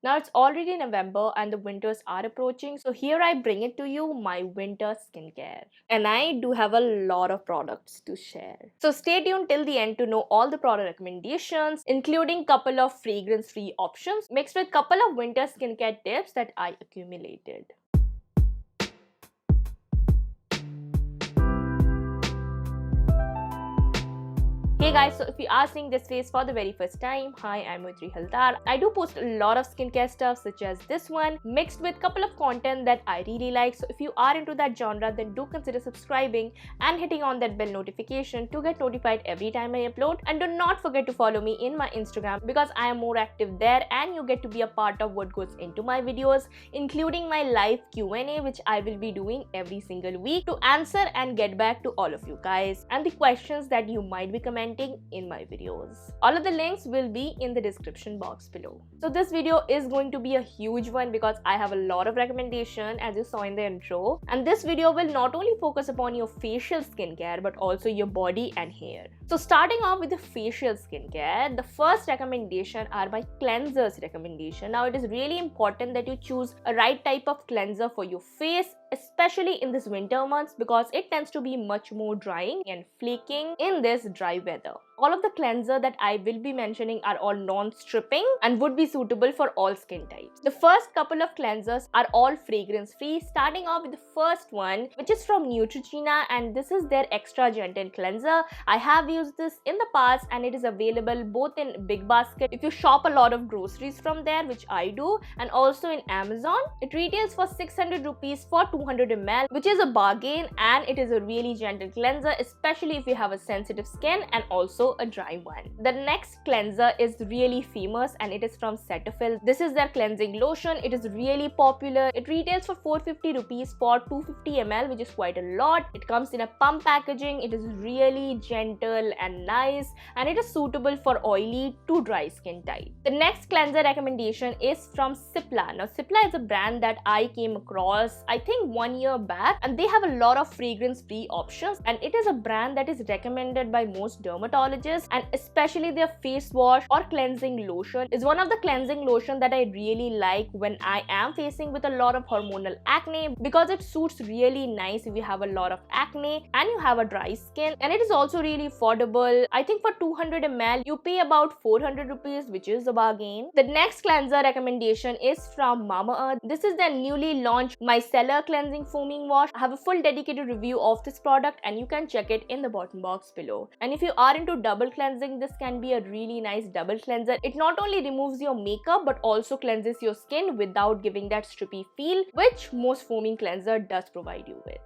Now it's already November and the winters are approaching, so here I bring it to you, my winter skincare. And I do have a lot of products to share. So stay tuned till the end to know all the product recommendations, including couple of fragrance-free options mixed with couple of winter skincare tips that I accumulated. Hey guys, so if you are seeing this face for the very first time, hi, I'm Maitri Haldar. I do post a lot of skincare stuff such as this one, mixed with couple of content that I really like. So if you are into that genre, then do consider subscribing and hitting on that bell notification to get notified every time I upload. And do not forget to follow me in my Instagram because I am more active there and you get to be a part of what goes into my videos, including my live Q&A, which I will be doing every single week to answer and get back to all of you guys and the questions that you might be commenting in my videos. All of the links will be in the description box below. So this video is going to be a huge one because I have a lot of recommendation as you saw in the intro, and this video will not only focus upon your facial skincare but also your body and hair. So starting off with the facial skincare, the first recommendation are my cleansers recommendation. Now it is really important that you choose a right type of cleanser for your face, especially in this winter months because it tends to be much more drying and flaking in this dry weather. All of the cleanser that I will be mentioning are all non-stripping and would be suitable for all skin types. The first couple of cleansers are all fragrance free, starting off with the first one, which is from Neutrogena, and this is their extra gentle cleanser. I have used this in the past and it is available both in Big Basket if you shop a lot of groceries from there, which I do, and also in Amazon. It retails for 600 rupees for 200 ml, which is a bargain, and it is a really gentle cleanser, especially if you have a sensitive skin and also a dry one. The next cleanser is really famous and it is from Cetaphil. This is their cleansing lotion. It is really popular. It retails for 450 rupees for 250 ml, which is quite a lot. It comes in a pump packaging. It is really gentle and nice, and it is suitable for oily to dry skin type. The next cleanser recommendation is from Cipla. Now Cipla is a brand that I came across I think 1 year back, and they have a lot of fragrance free options, and it is a brand that is recommended by most dermatologists, and especially their face wash or cleansing lotion is one of the cleansing lotion that I really like when I am facing with a lot of hormonal acne, because it suits really nice if you have a lot of acne and you have a dry skin, and it is also really affordable. I think for 200 ml you pay about 400 rupees, which is a bargain. The next cleanser recommendation is from Mamaearth. This is their newly launched micellar cleansing foaming wash. I have a full dedicated review of this product and you can check it in the bottom box below. And if you are into double cleansing, this can be a really nice double cleanser. It not only removes your makeup but also cleanses your skin without giving that strippy feel, which most foaming cleanser does provide you with.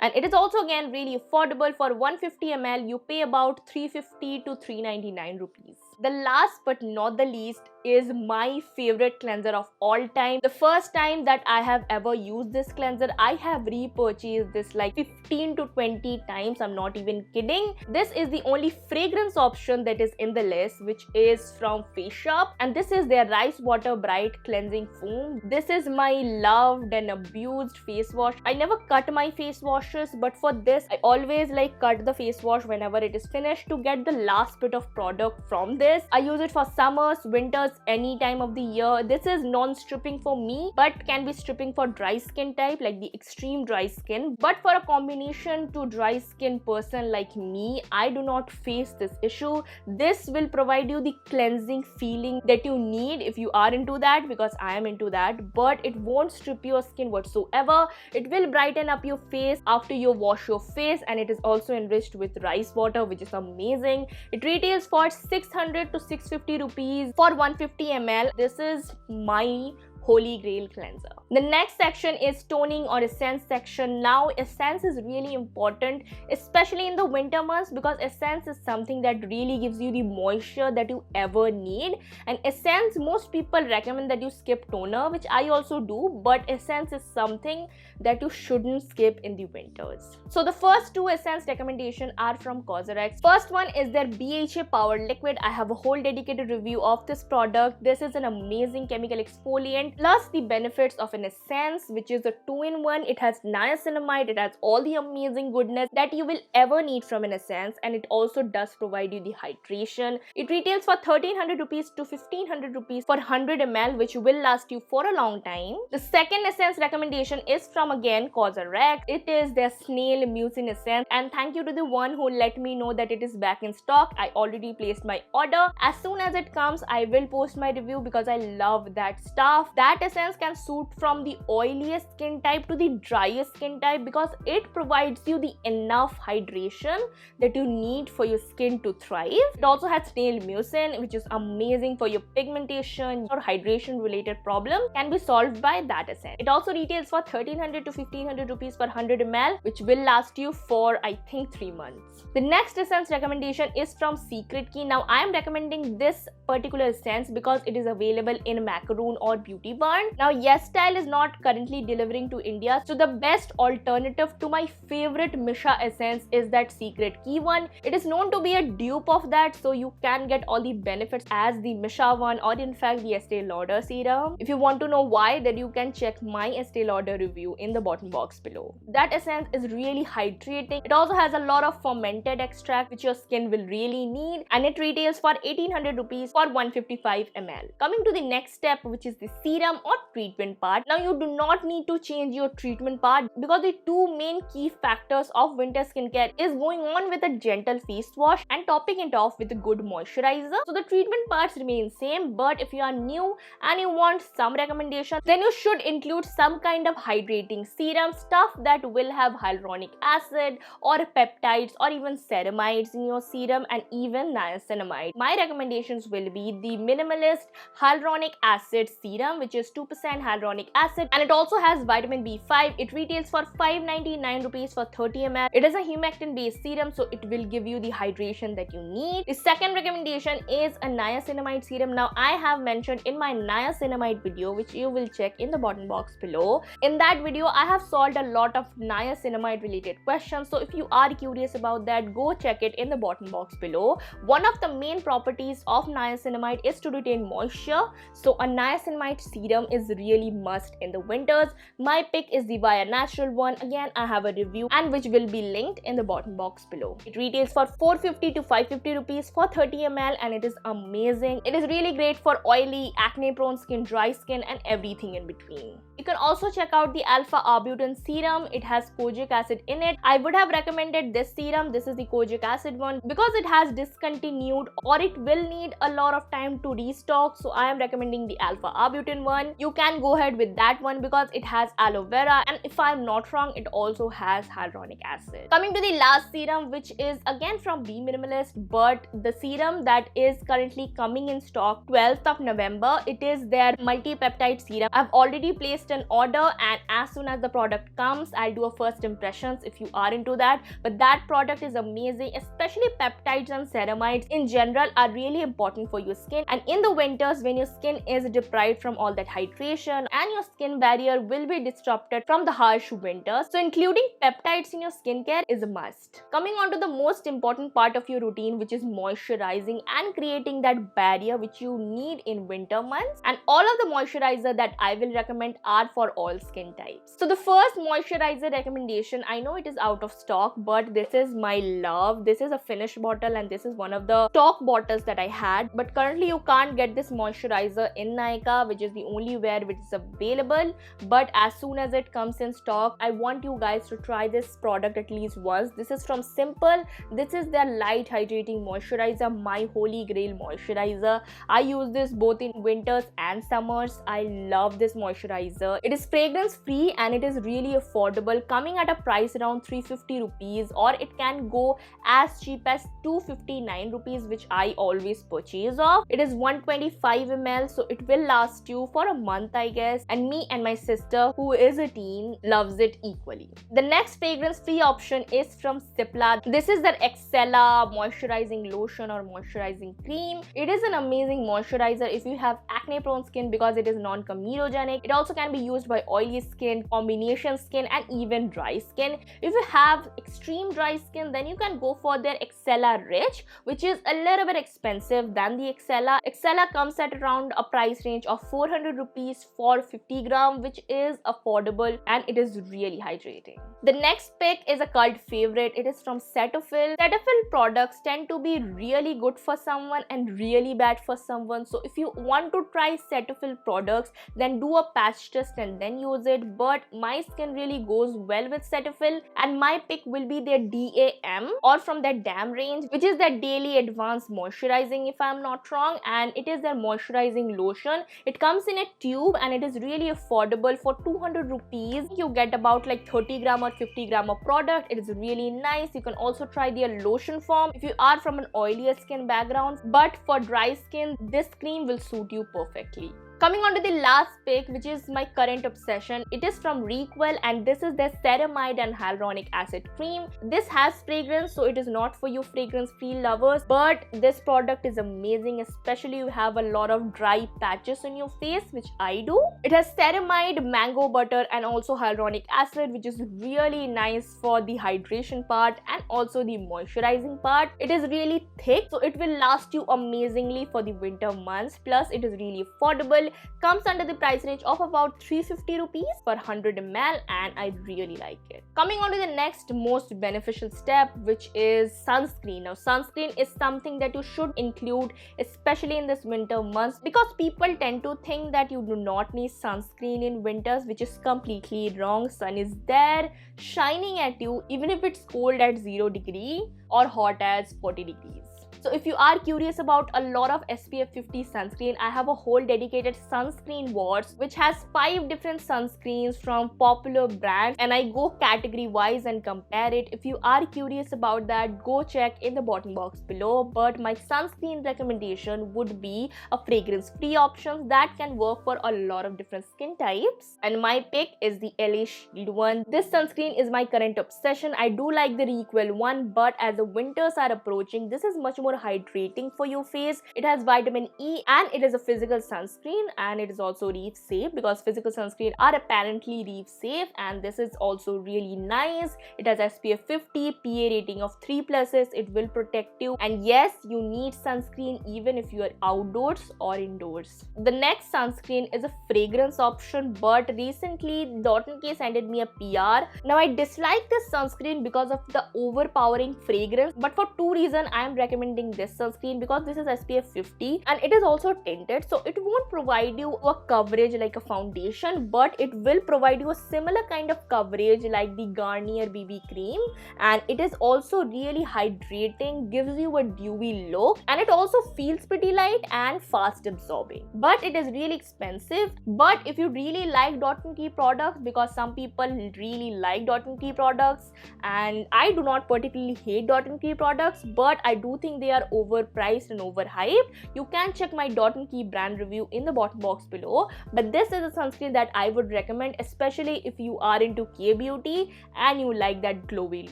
And it is also again really affordable. For 150 ml you pay about 350 to 399 rupees. The last but not the least is my favorite cleanser of all time. The first time that I have ever used this cleanser, I have repurchased this like 15 to 20 times. I'm not even kidding. This is the only fragrance option that is in the list, which is from Face Shop, and this is their Rice Water Bright Cleansing Foam. This is my loved and abused face wash. I never cut my face washes, but for this I always like cut the face wash whenever it is finished to get the last bit of product from this. I use it for summers, winters, any time of the year. This is non-stripping for me but can be stripping for dry skin type, like the extreme dry skin. But for a combination to dry skin person like me, I do not face this issue. This will provide you the cleansing feeling that you need if you are into that, because I am into that, but it won't strip your skin whatsoever. It will brighten up your face after you wash your face, and it is also enriched with rice water, which is amazing. It retails for 600 to 650 rupees for 150 ml. This is my holy grail cleanser. The next section is toning or essence section. Now essence is really important, especially in the winter months, because essence is something that really gives you the moisture that you ever need. And essence, most people recommend that you skip toner, which I also do, but essence is something that you shouldn't skip in the winters. So the first two essence recommendations are from Cosrx. First one is their BHA Power Liquid. I have a whole dedicated review of this product. This is an amazing chemical exfoliant plus the benefits of an essence, which is a 2-in-1. It has niacinamide, it has all the amazing goodness that you will ever need from an essence, and it also does provide you the hydration. It retails for 1300 rupees to 1500 rupees for 100 ml, which will last you for a long time. The second essence recommendation is from again COSRX. It is their snail mucin essence, and thank you to the one who let me know that it is back in stock. I already placed my order. As soon as it comes, I will post my review because I love that stuff. That essence can suit from the oiliest skin type to the driest skin type because it provides you the enough hydration that you need for your skin to thrive. It also has snail mucin, which is amazing for your pigmentation or hydration related problem, can be solved by that essence. It also retails for 1300 to 1500 rupees per 100 ml, which will last you for I think 3 months. The next essence recommendation is from Secret Key. Now I am recommending this particular essence because it is available in Macaroon or Beauty Barn. Now YesStyle is not currently delivering to India, so the best alternative to my favorite Misha essence is that Secret Key one. It is known to be a dupe of that, so you can get all the benefits as the Misha one or in fact the Estee Lauder serum. If you want to know why, then you can check my Estee Lauder review in the bottom box below. That essence is really hydrating. It also has a lot of fermented extract which your skin will really need, and it retails for 1800 rupees for 155 ml. Coming to the next step, which is the serum or treatment part. Now you do not need to change your treatment part because the two main key factors of winter skincare is going on with a gentle face wash and topping it off with a good moisturizer. So the treatment parts remain same, but if you are new and you want some recommendations, then you should include some kind of hydrating serum, stuff that will have hyaluronic acid or peptides or even ceramides in your serum, and even niacinamide. My recommendations will be the Minimalist Hyaluronic Acid Serum, which is 2% hyaluronic acid, and it also has vitamin B5. It retails for 599 rupees for 30 ml. It is a humectant based serum, so it will give you the hydration that you need. The second recommendation is a niacinamide serum. Now I have mentioned in my niacinamide video, which you will check in the bottom box below. In that video I have solved a lot of niacinamide related questions, so if you are curious about that, go check it in the bottom box below. One of the main properties of niacinamide is to retain moisture, so a niacinamide serum is really must in the winters. My pick is the Via Natural one. Again, I have a review and which will be linked in the bottom box below. It retails for 450 to 550 rupees for 30 ml, and it is amazing. It is really great for oily, acne prone skin, dry skin, and everything in between. You can also check out the Alpha Arbutin serum. It has kojic acid in it. I would have recommended this serum. This is the kojic acid one because it has discontinued or it will need a lot of time to restock, so I am recommending the Alpha Arbutin one. You can go ahead with that one because it has aloe vera, and if I'm not wrong, it also has hyaluronic acid. Coming to the last serum, which is again from Be Minimalist, but the serum that is currently coming in stock 12th of November, it is their multi-peptide serum. I've already placed an order, and as soon as the product comes, I'll do a first impressions if you are into that. But that product is amazing, especially peptides and ceramides in general are really important for your skin, and in the winters when your skin is deprived from all that hydration and your skin barrier will be disrupted from the harsh winters, so including peptides in your skincare is a must. Coming on to the most important part of your routine, which is moisturizing and creating that barrier which you need in winter months, and all of the moisturizer that I will recommend are for all skin types. So the first moisturizer recommendation, I know it is out of stock, but this is my love. This is a finished bottle and this is one of the stock bottles that I had, but currently you can't get this moisturizer in Nykaa, which is the only where it is available. But as soon as it comes in stock, I want you guys to try this product at least once. This is from Simple. This is their light hydrating moisturizer, my holy grail moisturizer. I use this both in winters and summers. I love this moisturizer. It is fragrance free and it is really affordable, coming at a price around 350 rupees, or it can go as cheap as 259 rupees, which I always purchase of. It is 125 ml, so it will last you for a month, I guess, and me and my sister, who is a teen, loves it equally. The next fragrance free option is from Cipla. This is their Excella moisturizing lotion or moisturizing cream. It is an amazing moisturizer if you have acne prone skin because it is non-comedogenic. It also can be used by oily skin, combination skin, and even dry skin. If you have extreme dry skin, then you can go for their Excella Rich, which is a little bit expensive than the Excella. Excella comes at around a price range of 400 rupees for 50 gram, which is affordable and it is really hydrating. The next pick is a cult favorite. It is from Cetaphil. Cetaphil products tend to be really good for someone and really bad for someone. So if you want to try Cetaphil products, then do a patch test and then use it. But my skin really goes well with Cetaphil, and my pick will be their DAM, or from their DAM range, which is their Daily Advanced Moisturizing, if I'm not wrong, and it is their moisturizing lotion. It comes in a tube and it is really affordable. For 200 rupees you get about like 30 gram or 50 gram of product. It is really nice. You can also try their lotion form if you are from an oilier skin background, but for dry skin this cream will suit you perfectly. Coming on to the last pick, which is my current obsession. It is from Requel and this is their ceramide and hyaluronic acid cream. This has fragrance, so it is not for you fragrance free lovers, but this product is amazing, especially you have a lot of dry patches on your face, which I do. It has ceramide, mango butter and also hyaluronic acid, which is really nice for the hydration part and also the moisturizing part. It is really thick, so it will last you amazingly for the winter months. Plus it is really affordable. Comes under the price range of about 350 rupees per 100 ml, and I really like it. Coming on to the next most beneficial step, which is sunscreen. Now sunscreen is something that you should include, especially in this winter months, because people tend to think that you do not need sunscreen in winters, which is completely wrong. Sun is there shining at you even if it's cold at 0 degree or hot as 40 degrees. So if you are curious about a lot of SPF 50 sunscreen, I have a whole dedicated sunscreen wars which has 5 different sunscreens from popular brands, and I go category wise and compare it. If you are curious about that, go check in the bottom box below. But my sunscreen recommendation would be a fragrance free option that can work for a lot of different skin types, and my pick is the LA Shield one. This sunscreen is my current obsession. I do like the Requel one, but as the winters are approaching, this is much more hydrating for your face. It has vitamin E and it is a physical sunscreen, and it is also reef safe because physical sunscreen are apparently reef safe, and this is also really nice. It has SPF 50, PA rating of 3+. It will protect you, and yes, you need sunscreen even if you are outdoors or indoors. The next sunscreen is a fragrance option, but recently Dot & Key sent me a PR. Now I dislike this sunscreen because of the overpowering fragrance, but for 2 reasons I am recommending this sunscreen, because this is SPF 50 and it is also tinted, so it won't provide you a coverage like a foundation, but it will provide you a similar kind of coverage like the Garnier BB cream, and it is also really hydrating, gives you a dewy look, and it also feels pretty light and fast absorbing. But it is really expensive. But if you really like Dot & Key products, because some people really like Dot & Key products, and I do not particularly hate Dot & Key products, but I do think they are overpriced and overhyped, you can check my Dot & Key brand review in the bottom box below. But this is a sunscreen that I would recommend, especially if you are into K-beauty and you like that glowy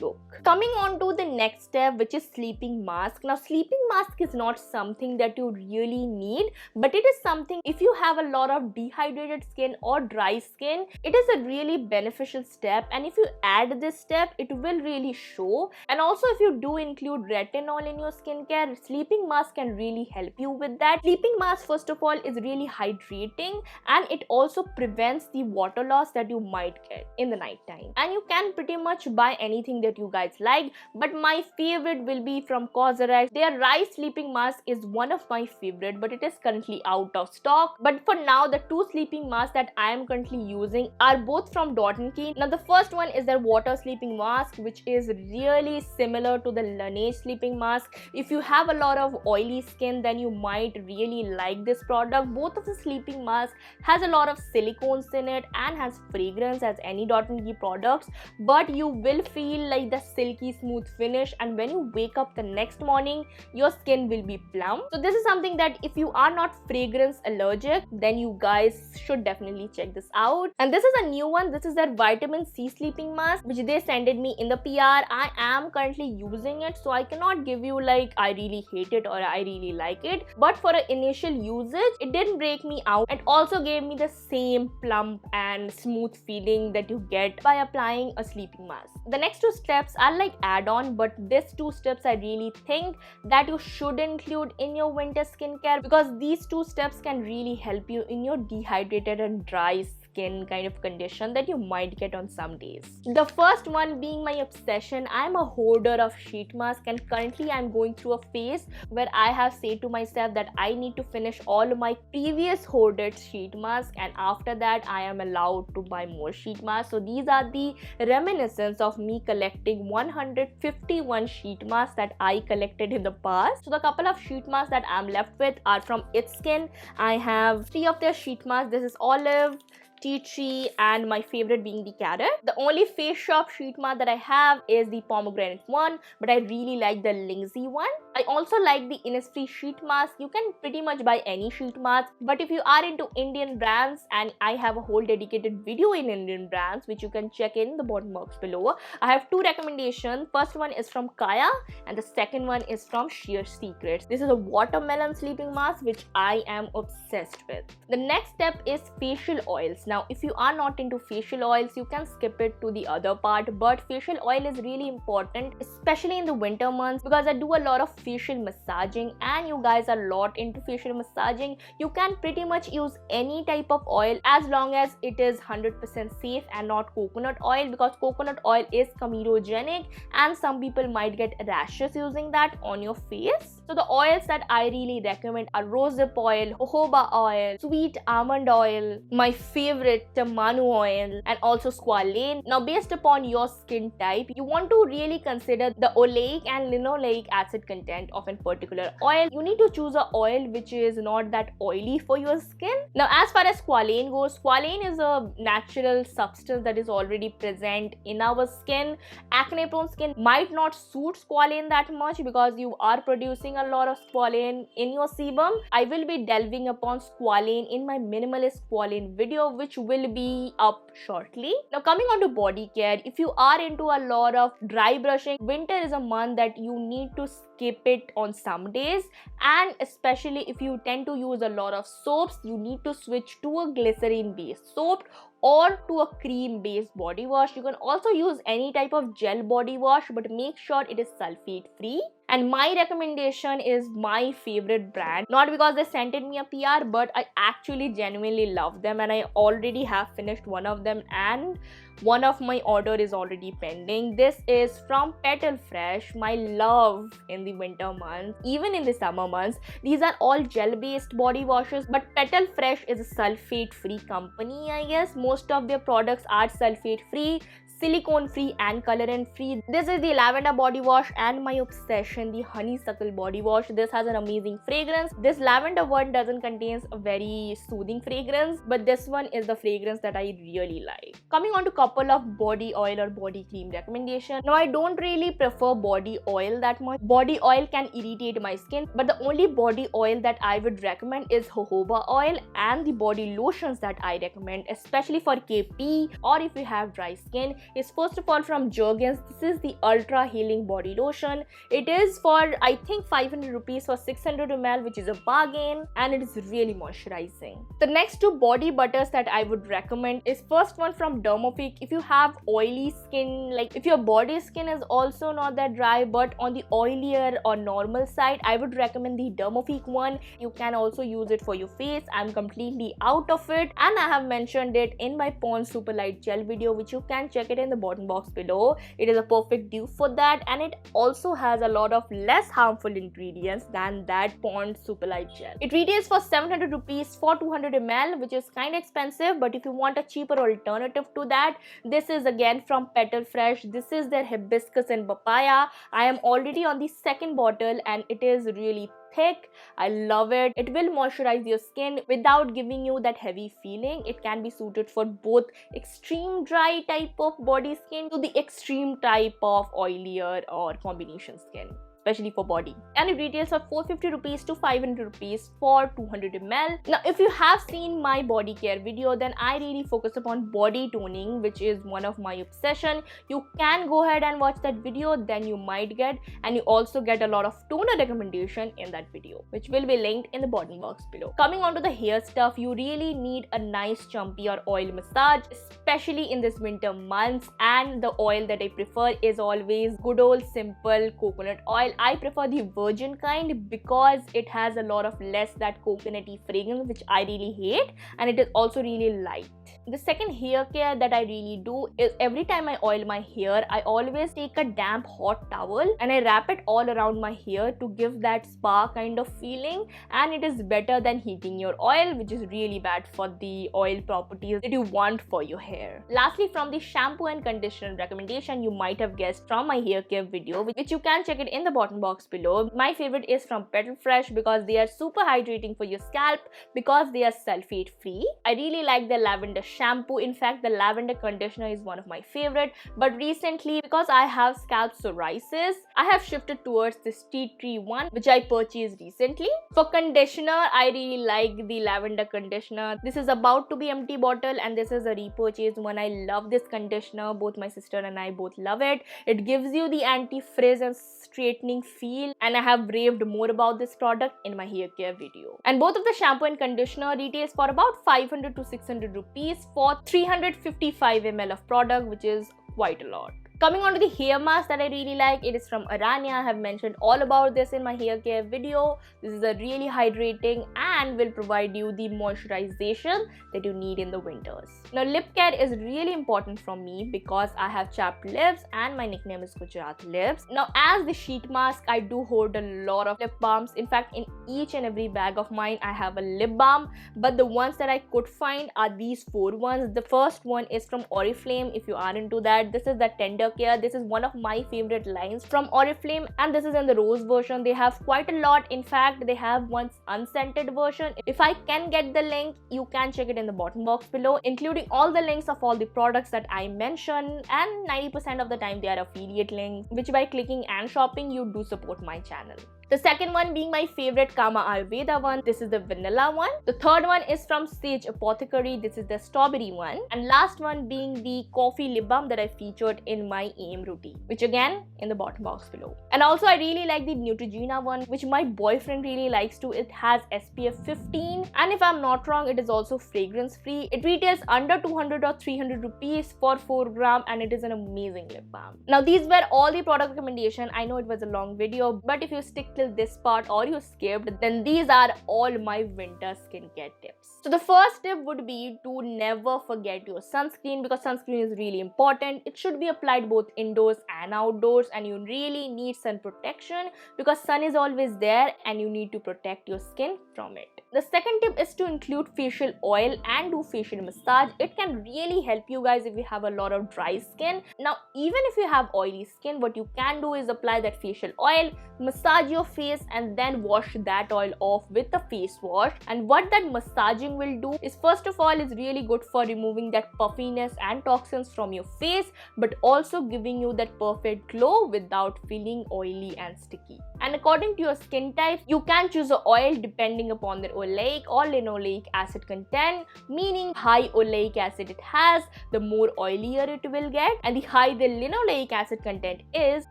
look. Coming on to the next step, which is sleeping mask. Now sleeping mask is not something that you really need, but it is something if you have a lot of dehydrated skin or dry skin, it is a really beneficial step, and if you add this step, it will really show. And also if you do include retinol in your skincare, sleeping mask can really help you with that. Sleeping mask, first of all, is really hydrating, and it also prevents the water loss that you might get in the night time. And you can pretty much buy anything that you guys like, but my favorite will be from Cosrx. Their rice sleeping mask is one of my favorite, but it is currently out of stock. But for now, the 2 sleeping masks that I am currently using are both from Dot & Key. Now the first one is their water sleeping mask, which is really similar to the Laneige sleeping mask. If you have a lot of oily skin, then you might really like this product. Both of the sleeping masks has a lot of silicones in it and has fragrance as any Dot & Key products, but you will feel like the silky smooth finish, and when you wake up the next morning, your skin will be plump. So this is something that if you are not fragrance allergic, then you guys should definitely check this out. And this is a new one. This is their vitamin C sleeping mask, which they sent me in the PR. I am currently using it, so I cannot give you like I really hate it or I really like it, but for an initial usage it didn't break me out and also gave me the same plump and smooth feeling that you get by applying a sleeping mask. The next two steps are like add-on, but these two steps I really think that you should include in your winter skincare, because these two steps can really help you in your dehydrated and dry skin kind of condition that you might get on some days. The first one being my obsession. I'm a hoarder of sheet mask, and currently I'm going through a phase where I have said to myself that I need to finish all my previous hoarded sheet masks, and after that I am allowed to buy more sheet masks. So these are the reminiscence of me collecting 151 sheet masks that I collected in the past. So the couple of sheet masks that I'm left with are from It's Skin. I have 3 of their sheet masks. This is olive, tea tree, and my favorite being the carrot. The only Face Shop sheet mask that I have is the pomegranate one, but I really like the Lindsay one. I also like the Innisfree sheet mask. You can pretty much buy any sheet mask, but if you are into Indian brands, and I have a whole dedicated video in Indian brands which you can check in the bottom box below, I have 2 recommendations. First one is from Kaya and the second one is from Sheer Secrets. This is a watermelon sleeping mask which I am obsessed with. The next step is facial oils. Now, if you are not into facial oils, you can skip it to the other part, but facial oil is really important, especially in the winter months, because I do a lot of facial massaging and you guys are a lot into facial massaging. You can pretty much use any type of oil as long as it is 100% safe and not coconut oil, because coconut oil is comedogenic and some people might get rashes using that on your face. So the oils that I really recommend are rosehip oil, jojoba oil, sweet almond oil, my favorite tamanu oil, and also squalane. Now, based upon your skin type, you want to really consider the oleic and linoleic acid content of a particular oil. You need to choose an oil which is not that oily for your skin. Now, as far as squalane goes, squalane is a natural substance that is already present in our skin. Acne prone skin might not suit squalane that much because you are producing a lot of squalane in your sebum. I will be delving upon squalane in my minimalist squalane video, which will be up shortly. Now, coming on to body care, if you are into a lot of dry brushing, winter is a month that you need to skip it on some days, and especially if you tend to use a lot of soaps, you need to switch to a glycerine based soap or to a cream based body wash. You can also use any type of gel body wash, but make sure it is sulfate free. And my recommendation is my favorite brand, not because they sent me a PR, but I actually genuinely love them and I already have finished one of them and one of my order is already pending. This is from Petal Fresh, my love in the winter months, even in the summer months. These are all gel based body washes, but Petal Fresh is a sulfate free company, I guess. Most of their products are sulfate free, silicone free and colorant free. This is the lavender body wash and my obsession, the honeysuckle body wash. This has an amazing fragrance. This lavender one doesn't contain a very soothing fragrance, but this one is the fragrance that I really like. Coming on to couple of body oil or body cream recommendation. Now, I don't really prefer body oil that much. Body oil can irritate my skin, but the only body oil that I would recommend is jojoba oil, and the body lotions that I recommend, especially for KP or if you have dry skin, is first of all from Jergens. This is the Ultra Healing Body Lotion. It is for I think 500 rupees for 600 ml, which is a bargain, and it is really moisturizing. The next two body butters that I would recommend is first one from Dermopic. If you have oily skin, like if your body skin is also not that dry but on the oilier or normal side, I would recommend the Dermopic one. You can also use it for your face. I'm completely out of it and I have mentioned it in my Pond's Super Light Gel video, which you can check it in the bottom box below. It is a perfect dupe for that, and it also has a lot of less harmful ingredients than that Pond's Super Light Gel. It retails for 700 rupees for 200 ml, which is kind of expensive, but if you want a cheaper alternative to that, this is again from Petal Fresh. This is their hibiscus and papaya. I am already on the second bottle and it is really thick. I love it. It will moisturize your skin without giving you that heavy feeling. It can be suited for both extreme dry type of body skin to the extreme type of oilier or combination skin. especially for body. And it retails for 450 rupees to 500 rupees for 200 ml. Now, if you have seen my body care video, then I really focus upon body toning, which is one of my obsession. You can go ahead and watch that video, then you might get, and you also get a lot of toner recommendation in that video, which will be linked in the bottom box below. Coming on to the hair stuff, you really need a nice chumpy or oil massage, especially in this winter months, and the oil that I prefer is always good old simple coconut oil. I prefer the virgin kind because it has a lot of less that coconutty fragrance, which I really hate, and it is also really light. The second hair care that I really do is every time I oil my hair, I always take a damp hot towel and I wrap it all around my hair to give that spa kind of feeling, and it is better than heating your oil, which is really bad for the oil properties that you want for your hair. Lastly, from the shampoo and conditioner recommendation, you might have guessed from my hair care video, which you can check it in the bottom box below. My favorite is from Petal Fresh because they are super hydrating for your scalp because they are sulfate free. I really like the lavender shampoo. In fact, the lavender conditioner is one of my favorite, but recently, because I have scalp psoriasis, I have shifted towards this tea tree one, which I purchased recently. For conditioner, I really like the lavender conditioner. This is about to be empty bottle, and this is a repurchased one. I love this conditioner. Both my sister and I both love it. It gives you the anti-frizz and straightening feel, and I have raved more about this product in my hair care video. And both of the shampoo and conditioner retails for about 500 to 600 rupees for 355 ml of product, which is quite a lot. Coming on to the hair mask that I really like, it is from Aranya. I have mentioned all about this in my hair care video. This is a really hydrating and will provide you the moisturization that you need in the winters. Now, lip care is really important for me because I have chapped lips and my nickname is Gujarat Lips. Now, as the sheet mask, I do hold a lot of lip balms. In fact, in each and every bag of mine, I have a lip balm, but the ones that I could find are these 4 ones. The first one is from Oriflame. If you are into that, this is the Tender Care. This is one of my favorite lines from Oriflame, and this is in the rose version. They have quite a lot. In fact, they have one unscented version. If I can get the link, you can check it in the bottom box below, including all the links of all the products that I mentioned, and 90% of the time they are affiliate links, which by clicking and shopping you do support my channel. The second one being my favorite Kama Ayurveda one. This is the vanilla one. The third one is from Sage Apothecary. This is the strawberry one. And last one being the coffee lip balm that I featured in my AM routine, which again in the bottom box below. And also I really like the Neutrogena one, which my boyfriend really likes too. It has SPF 15, and if I'm not wrong, it is also fragrance free. It retails under 200 or 300 rupees for 4 gram, and it is an amazing lip balm. Now, these were all the product recommendation. I know it was a long video, but if you stick till this part or you skipped, then these are all my winter skincare tips. So the first tip would be to never forget your sunscreen, because sunscreen is really important. It should be applied both indoors and outdoors, and you really need sun protection because sun is always there and you need to protect your skin from it. The second tip is to include facial oil and do facial massage. It can really help you guys if you have a lot of dry skin. Now, even if you have oily skin, what you can do is apply that facial oil, massage your face, and then wash that oil off with the face wash. And what that massaging will do is, first of all, is really good for removing that puffiness and toxins from your face, but also giving you that perfect glow without feeling oily and sticky. And according to your skin type, you can choose an oil depending upon the oleic or linoleic acid content, meaning high oleic acid it has, the more oilier it will get, and the higher the linoleic acid content is,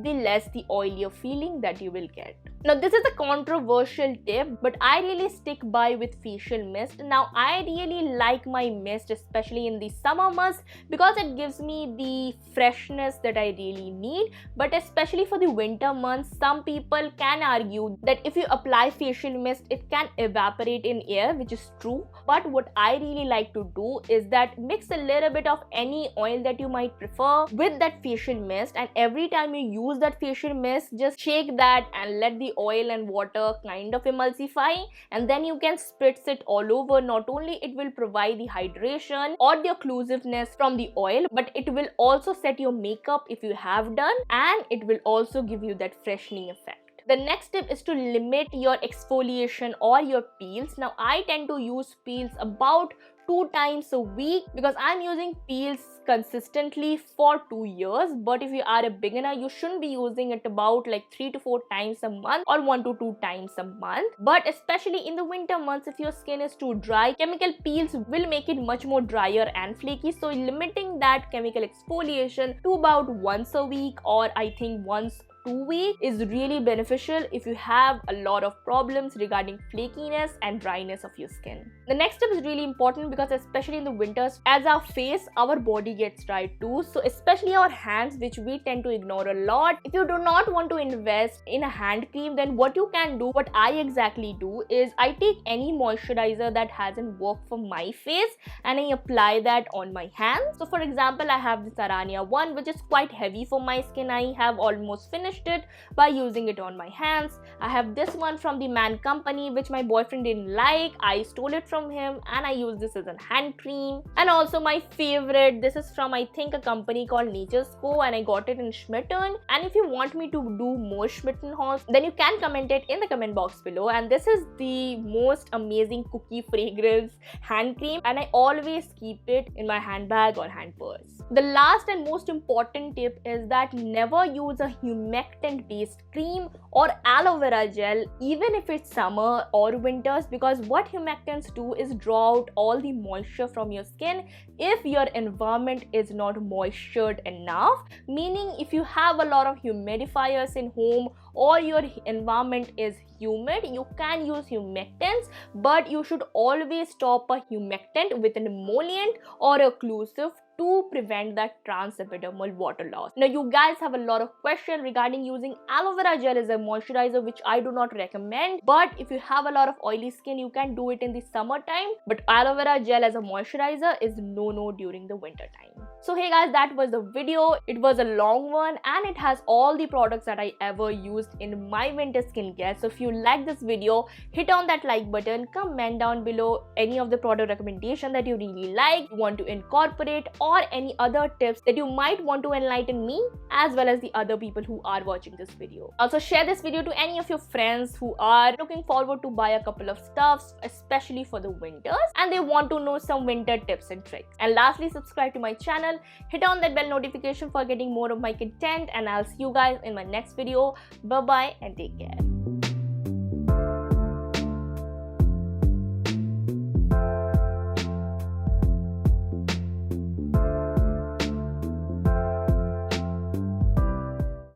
the less the oilier feeling that you will get. Now, this is a controversial tip, but I really stick by with facial mist. Now, I really like my mist, especially in the summer months, because it gives me the freshness that I really need. But especially for the winter months, some people can argue that if you apply facial mist, it can evaporate in air, which is true. But what I really like to do is that mix a little bit of any oil that you might prefer with that facial mist, and every time you use that facial mist, just shake that and let the oil and water kind of emulsify, and then you can spritz it all over. Not only it will provide the hydration or the occlusiveness from the oil, but it will also set your makeup if you have done, and it will also give you that freshening effect. The next tip is to limit your exfoliation or your peels. Now, I tend to use peels about 2 times a week because I'm using peels consistently for 2 years. But if you are a beginner, you shouldn't be using it about like 3 to 4 times a month or 1 to 2 times a month. But especially in the winter months, if your skin is too dry, chemical peels will make it much more drier and flaky. So limiting that chemical exfoliation to about once a week, or I think once 2 weeks, is really beneficial if you have a lot of problems regarding flakiness and dryness of your skin. The next step is really important because especially in the winters, as our face, our body gets dry too. So especially our hands, which we tend to ignore a lot. If you do not want to invest in a hand cream, then what you can do, what I exactly do, is I take any moisturizer that hasn't worked for my face and I apply that on my hands. So for example, I have this Arania one, which is quite heavy for my skin. I have almost finished it by using it on my hands. I have this one from the Man Company, which my boyfriend didn't like. I stole it from him and I use this as a hand cream. And also my favorite, this is from I think a company called Nature's Co, and I got it in Schmitten. And if you want me to do more Schmitten hauls, then you can comment it in the comment box below. And this is the most amazing cookie fragrance hand cream, and I always keep it in my handbag or hand purse. The last and most important tip is that never use a humectant based cream or aloe vera gel, even if it's summer or winters, because what humectants do is draw out all the moisture from your skin if your environment is not moistured enough. Meaning if you have a lot of humidifiers in home or your environment is humid, you can use humectants, but you should always top a humectant with an emollient or occlusive to prevent that transepidermal water loss. Now you guys have a lot of questions regarding using aloe vera gel as a moisturizer, which I do not recommend, but if you have a lot of oily skin, you can do it in the summertime. But aloe vera gel as a moisturizer is no during the winter time. So hey guys, that was the video. It was a long one and it has all the products that I ever used in my winter skincare. So if you like this video, hit on that like button, comment down below any of the product recommendation that you really like, you want to incorporate, or any other tips that you might want to enlighten me as well as the other people who are watching this video. Also share this video to any of your friends who are looking forward to buy a couple of stuffs, especially for the winters, and they want to know some winter tips and tricks. And lastly, subscribe to my channel, hit on that bell notification for getting more of my content, and I'll see you guys in my next video. Bye bye and take care.